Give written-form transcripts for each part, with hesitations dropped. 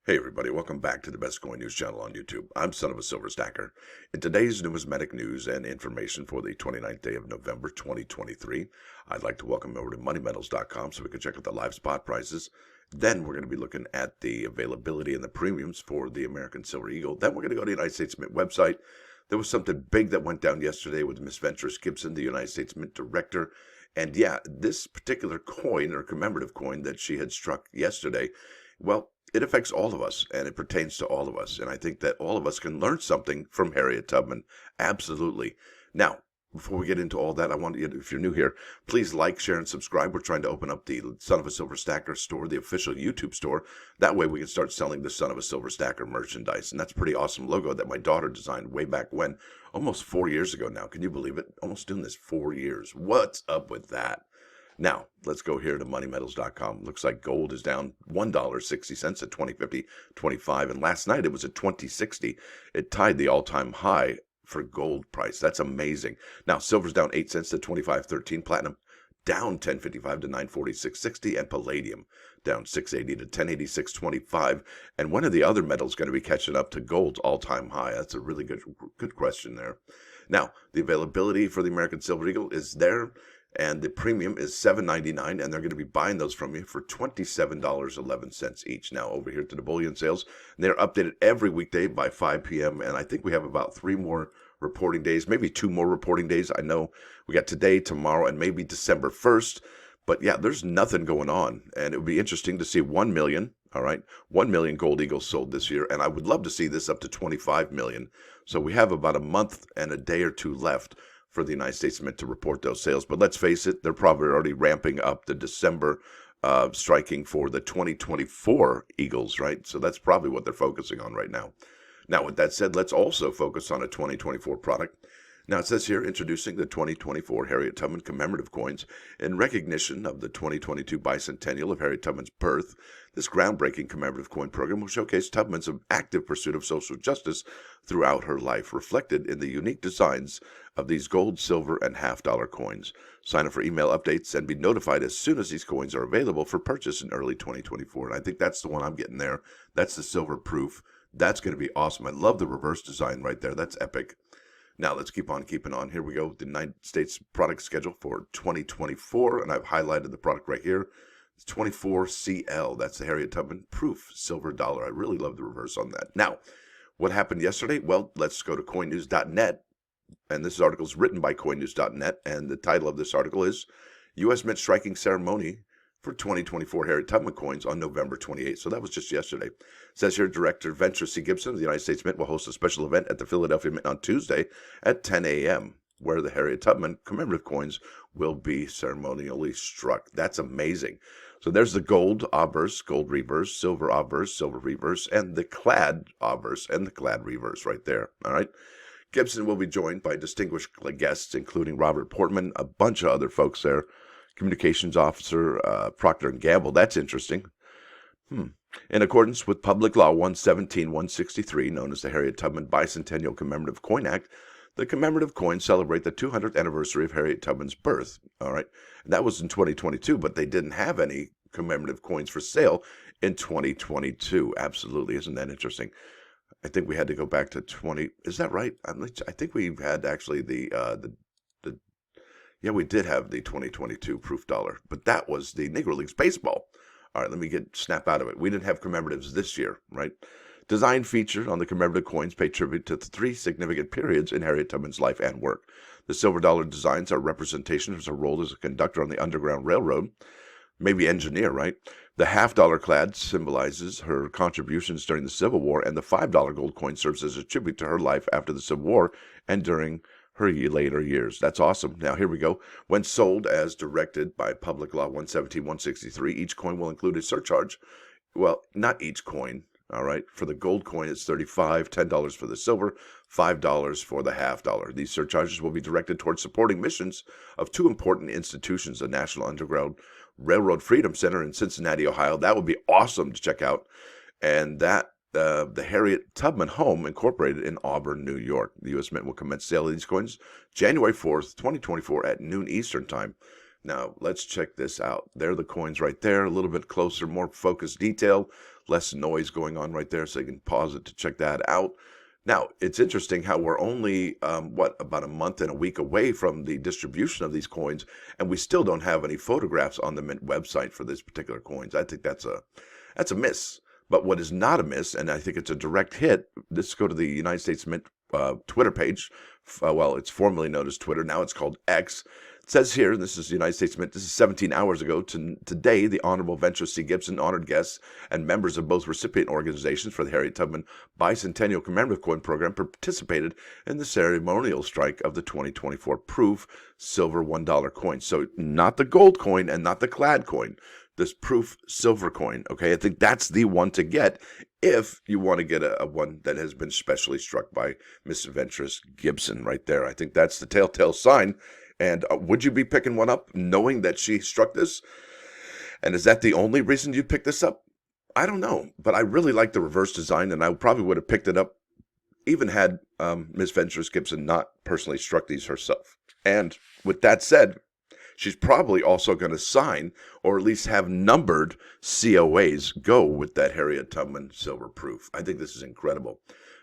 Hey everybody, welcome back to the best coin news channel on YouTube. I'm Son of a Silver Stacker. In today's Numismatic News and Information for the 29th day of November 2023, I'd like to welcome over to moneymetals.com so we can check out the live spot prices. Then we're going to be looking at the availability and the premiums for the American Silver Eagle. Then we're going to go to the United States Mint website. There was something big that went down yesterday with Miss Ventures Gibson, the United States Mint director. And yeah, this particular coin or commemorative coin that she had struck yesterday, well, it affects all of us, and it pertains to all of us. And I think that all of us can learn something from Harriet Tubman. Absolutely. Now, before we get into all that, I want you to, if you're new here, please like, share, and subscribe. We're trying to open up the Son of a Silver Stacker store, the official YouTube store. That way we can start selling the Son of a Silver Stacker merchandise. And that's a pretty awesome logo that my daughter designed way back when, almost 4 years ago now. Can you believe it? Almost doing this 4 years. What's up with that? Now, let's go here to moneymetals.com. Looks like gold is down $1.60 at 20.50.25. And last night it was at 20.60. It tied the all-time high for gold price. That's amazing. Now, silver's down 8 cents to 25.13. Platinum down 10.55 to 946.60. And palladium down 6.80 to 10.86.25. And when are the other metals going to be catching up to gold's all-time high? That's a really good question there. Now, the availability for the American Silver Eagle is there. And the premium is $7.99, and they're going to be buying those from you for $27.11 each. Now, over here to the bullion sales, they're updated every weekday by 5 p.m., and I think we have about 3 more reporting days, maybe 2 more reporting days. I know we got today, tomorrow, and maybe December 1st, but yeah, there's nothing going on, and it would be interesting to see 1 million, all right, 1 million gold eagles sold this year, and I would love to see this up to 25 million. So we have about a month and a day or two left for the United States Mint to report those sales. But let's face it, they're probably already ramping up the December striking for the 2024 Eagles, right? So that's probably what they're focusing on right now. Now, with that said, let's also focus on a 2024 product. Now, it says here, introducing the 2024 Harriet Tubman commemorative coins in recognition of the 2022 bicentennial of Harriet Tubman's birth. This groundbreaking commemorative coin program will showcase Tubman's active pursuit of social justice throughout her life, reflected in the unique designs of these gold, silver, and half-dollar coins. Sign up for email updates and be notified as soon as these coins are available for purchase in early 2024. And I think that's the one I'm getting there. That's the silver proof. That's going to be awesome. I love the reverse design right there. That's epic. Now, let's keep on keeping on. Here we go. The United States product schedule for 2024, and I've highlighted the product right here. It's 24CL. That's the Harriet Tubman proof silver dollar. I really love the reverse on that. Now, what happened yesterday? Well, let's go to coinnews.net, and this article is written by coinnews.net, and the title of this article is U.S. Mint Striking Ceremony for 2024 Harriet Tubman coins on November 28th. So that was just yesterday. It says here, Director Ventures C. Gibson of the United States Mint will host a special event at the Philadelphia Mint on Tuesday at 10 a.m., where the Harriet Tubman commemorative coins will be ceremonially struck. That's amazing. So there's the gold obverse, gold reverse, silver obverse, silver reverse, and the clad obverse and the clad reverse right there. All right. Gibson will be joined by distinguished guests, including Robert Portman, a bunch of other folks there. Communications Officer Procter & Gamble. That's interesting. In accordance with Public Law 117-163, known as the Harriet Tubman Bicentennial Commemorative Coin Act, the commemorative coins celebrate the 200th anniversary of Harriet Tubman's birth. All right. And that was in 2022, but they didn't have any commemorative coins for sale in 2022. Absolutely. Isn't that interesting? I think we had to go back to 20. Is that right? I think we had actually yeah, we did have the 2022 proof dollar, but that was the Negro Leagues baseball. All right, let me snap out of it. We didn't have commemoratives this year, right? Design featured on the commemorative coins pay tribute to the 3 significant periods in Harriet Tubman's life and work. The silver dollar designs are representations of her role as a conductor on the Underground Railroad, maybe engineer, right? The half-dollar clad symbolizes her contributions during the Civil War, and the $5 gold coin serves as a tribute to her life after the Civil War and during her later years. That's awesome. Now, here we go. When sold as directed by Public Law 117-163, each coin will include a surcharge. Well, not each coin, all right? For the gold coin, it's $35, $10 for the silver, $5 for the half dollar. These surcharges will be directed towards supporting missions of 2 important institutions, the National Underground Railroad Freedom Center in Cincinnati, Ohio. That would be awesome to check out. And that the Harriet Tubman Home, Incorporated in Auburn, New York. The U.S. Mint will commence sale of these coins January 4th, 2024 at noon Eastern Time. Now, let's check this out. There are the coins right there, a little bit closer, more focused detail. less noise going on right there, so you can pause it to check that out. Now, it's interesting how we're only, about a month and a week away from the distribution of these coins, and we still don't have any photographs on the Mint website for these particular coins. I think that's a miss. But what is not a miss, and I think it's a direct hit, let's go to the United States Mint Twitter page. Well, it's formerly known as Twitter. Now it's called X. It says here, this is the United States Mint, this is 17 hours ago, today, the Honorable Venture C. Gibson, honored guests, and members of both recipient organizations for the Harriet Tubman Bicentennial Commemorative Coin Program participated in the ceremonial strike of the 2024 proof silver $1 coin. So not the gold coin and not the clad coin, this proof silver coin, okay? I think that's the one to get if you want to get a one that has been specially struck by Miss Adventurous Gibson right there. I think that's the telltale sign. And would you be picking one up knowing that she struck this? And is that the only reason you picked this up? I don't know, but I really like the reverse design, and I probably would have picked it up even had Miss Adventurous Gibson not personally struck these herself. And with that said, she's probably also going to sign, or at least have numbered COAs go with that Harriet Tubman silver proof. I think this is incredible.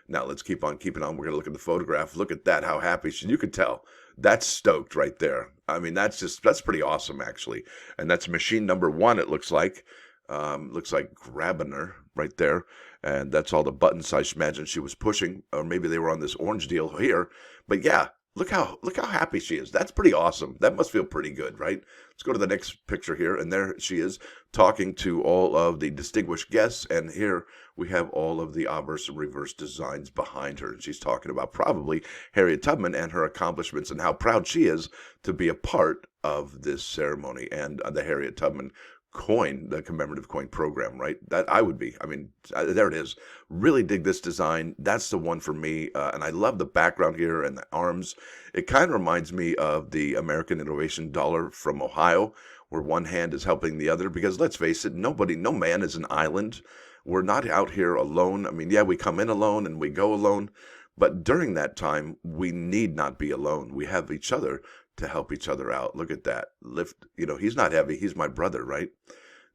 Now, let's keep on keeping on. We're going to look at the photograph. Look at that, how happy she is. You can tell. That's stoked right there. I mean, that's pretty awesome, actually. And that's machine number 1, it looks like. Looks like grabbing her right there. And that's all the buttons I imagine she was pushing. Or maybe they were on this orange deal here. But yeah. Look how happy she is. That's pretty awesome. That must feel pretty good, right? Let's go to the next picture here. And there she is talking to all of the distinguished guests. And here we have all of the obverse and reverse designs behind her. And she's talking about probably Harriet Tubman and her accomplishments and how proud she is to be a part of this ceremony and the Harriet Tubman coin, the commemorative coin program, right? That I would be. I mean, there it is. Really dig this design. That's the one for me. And I love the background here and the arms. It kind of reminds me of the American Innovation Dollar from Ohio, where one hand is helping the other. Because let's face it, no man is an island. We're not out here alone. I mean, yeah, we come in alone and we go alone. But during that time, we need not be alone. We have each other to help each other out. Look at that. Lift, he's not heavy. He's my brother, right?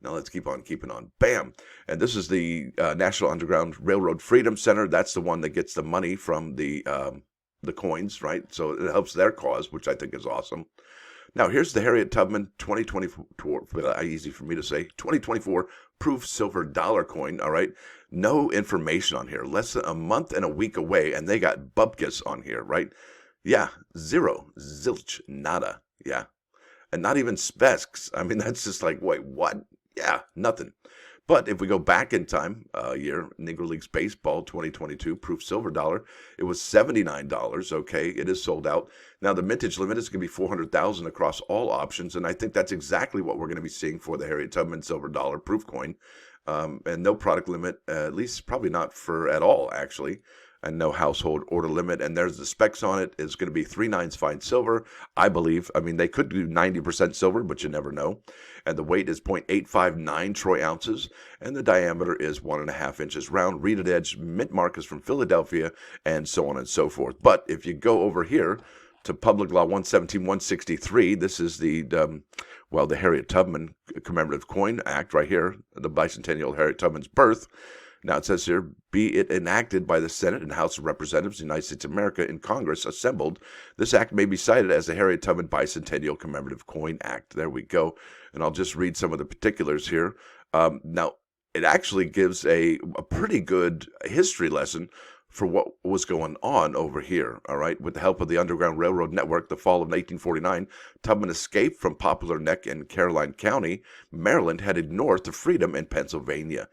Now let's keep on keeping on. Bam. And this is the National Underground Railroad Freedom Center. That's the one that gets the money from the coins, right? So it helps their cause, which I think is awesome. Now here's the Harriet Tubman 2024, easy for me to say, 2024 proof silver dollar coin, all right? No information on here. Less than a month and a week away, and they got bupkis on here, right? Yeah, zero, zilch, nada, yeah. And not even specs. I mean, that's just like, wait, what? Yeah, nothing. But if we go back in time, year, Negro Leagues Baseball 2022, proof silver dollar, it was $79, okay? It is sold out. Now, the mintage limit is going to be 400,000 across all options, and I think that's exactly what we're going to be seeing for the Harriet Tubman silver dollar proof coin. And no product limit, at least probably not at all, actually. And no household order limit. And there's the specs on it. It's going to be 3/9 fine silver, I believe. I mean, they could do 90% silver, but you never know. And the weight is 0.859 troy ounces. And the diameter is 1.5 inches round. Reeded edge, mint mark is from Philadelphia, and so on and so forth. But if you go over here to Public Law 117-163, this is the Harriet Tubman Commemorative Coin Act right here, the bicentennial Harriet Tubman's birth. Now it says here, be it enacted by the Senate and House of Representatives of the United States of America in Congress assembled, this act may be cited as the Harriet Tubman Bicentennial Commemorative Coin Act. There we go. And I'll just read some of the particulars here. Now, it actually gives a pretty good history lesson for what was going on over here, all right? With the help of the Underground Railroad Network, the fall of 1849, Tubman escaped from Poplar Neck in Caroline County, Maryland, headed north to freedom in Pennsylvania.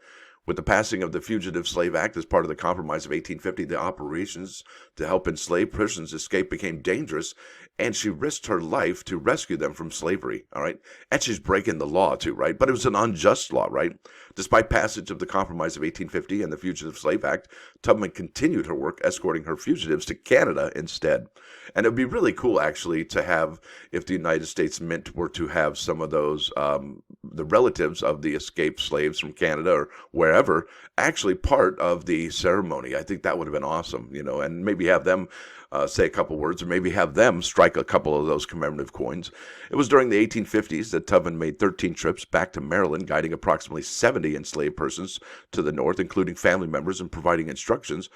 With the passing of the Fugitive Slave Act as part of the Compromise of 1850, the operations to help enslaved persons escape became dangerous, and she risked her life to rescue them from slavery, all right? And she's breaking the law, too, right? But it was an unjust law, right? Despite passage of the Compromise of 1850 and the Fugitive Slave Act, Tubman continued her work escorting her fugitives to Canada instead. And it would be really cool, actually, to have, if the United States Mint were to have some of those, the relatives of the escaped slaves from Canada or wherever, wherever, actually part of the ceremony. I think that would have been awesome, and maybe have them say a couple words, or maybe have them strike a couple of those commemorative coins. It was during the 1850s that Tubman made 13 trips back to Maryland, guiding approximately 70 enslaved persons to the north, including family members, and providing instructions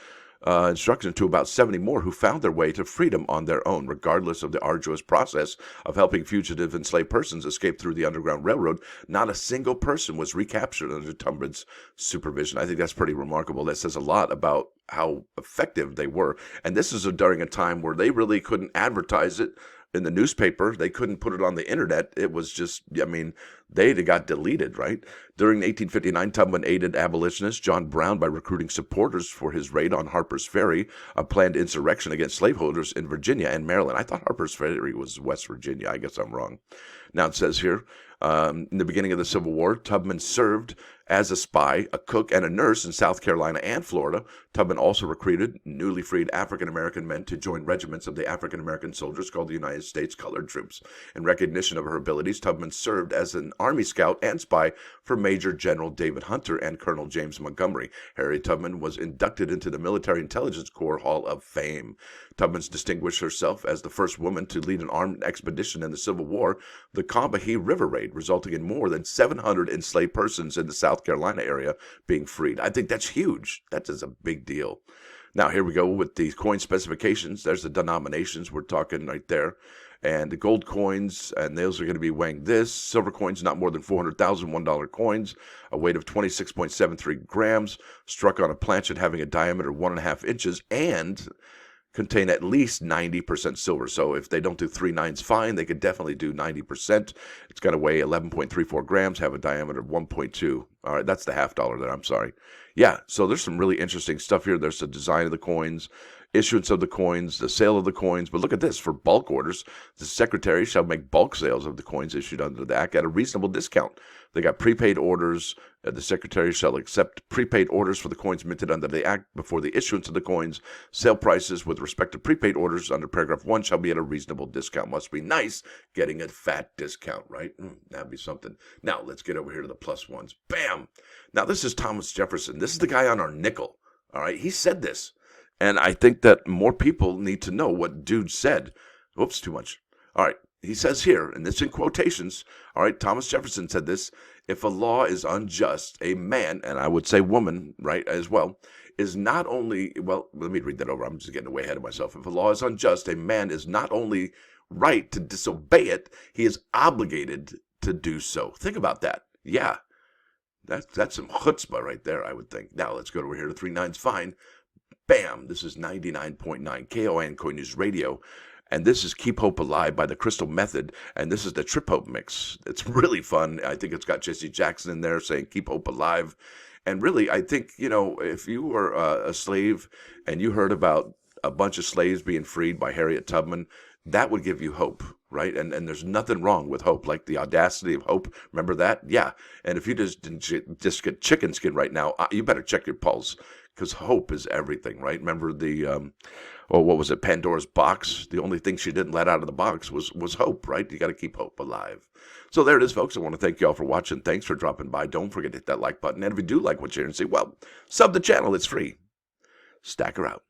to about 70 more who found their way to freedom on their own, regardless of the arduous process of helping fugitive enslaved persons escape through the Underground Railroad. Not a single person was recaptured under Tubman's supervision. I think that's pretty remarkable. That says a lot about how effective they were. And this is during a time where they really couldn't advertise it in the newspaper. They couldn't put it on the internet. It was just, they got deleted, right? During 1859, Tubman aided abolitionist John Brown by recruiting supporters for his raid on Harper's Ferry, a planned insurrection against slaveholders in Virginia and Maryland. I thought Harper's Ferry was West Virginia. I guess I'm wrong. Now it says here, in the beginning of the Civil War, Tubman served as a spy, a cook, and a nurse in South Carolina and Florida. Tubman also recruited newly freed African-American men to join regiments of the African-American soldiers called the United States Colored Troops. In recognition of her abilities, Tubman served as an Army scout and spy for Major General David Hunter and Colonel James Montgomery. Harriet Tubman was inducted into the Military Intelligence Corps Hall of Fame. Tubman distinguished herself as the first woman to lead an armed expedition in the Civil War, the Combahee River Raid, resulting in more than 700 enslaved persons in the South Carolina area being freed. I think that's huge. That is a big deal. Now, here we go with the coin specifications. There's the denominations we're talking right there. And the gold coins, and those are going to be weighing this. Silver coins, not more than 400,000 $1 coins, a weight of 26.73 grams, struck on a planchet having a diameter of 1.5 inches, and contain at least 90% silver. So if they don't do 3 nines fine, they could definitely do 90%. It's got to weigh 11.34 grams, have a diameter of 1.2. All right, that's the $half there. I'm sorry. Yeah, so there's some really interesting stuff here. There's the design of the coins, issuance of the coins, the sale of the coins. But look at this. For bulk orders, the secretary shall make bulk sales of the coins issued under the act at a reasonable discount. They got prepaid orders. The secretary shall accept prepaid orders for the coins minted under the act before the issuance of the coins. Sale prices with respect to prepaid orders under paragraph 1 shall be at a reasonable discount. Must be nice getting a fat discount, right? That'd be something. Now, let's get over here to the plus ones. Bam! Now, this is Thomas Jefferson. This is the guy on our nickel. All right, he said this. And I think that more people need to know what dude said. Oops, too much. All right, he says here, and it's in quotations. All right, Thomas Jefferson said this. If a law is unjust, a man, and I would say woman, right, as well, is not only, well, let me read that over. I'm just getting way ahead of myself. If a law is unjust, a man is not only right to disobey it, he is obligated to do so. Think about that. Yeah, that's some chutzpah right there, I would think. Now, let's go over here to 3 nines fine. Bam! This is 99.9 KON Coin News Radio. And this is Keep Hope Alive by the Crystal Method. And this is the Trip Hope mix. It's really fun. I think it's got Jesse Jackson in there saying Keep Hope Alive. And really, I think, if you were a slave and you heard about a bunch of slaves being freed by Harriet Tubman, that would give you hope, right? And there's nothing wrong with hope, like the audacity of hope. Remember that? Yeah. And if you just get chicken skin right now, you better check your pulse, because hope is everything, right? Remember the, what was it, Pandora's box? The only thing she didn't let out of the box was hope, right? You got to keep hope alive. So there it is, folks. I want to thank you all for watching. Thanks for dropping by. Don't forget to hit that like button. And if you do like what you're hearing, say, well, sub the channel. It's free. Stacker out.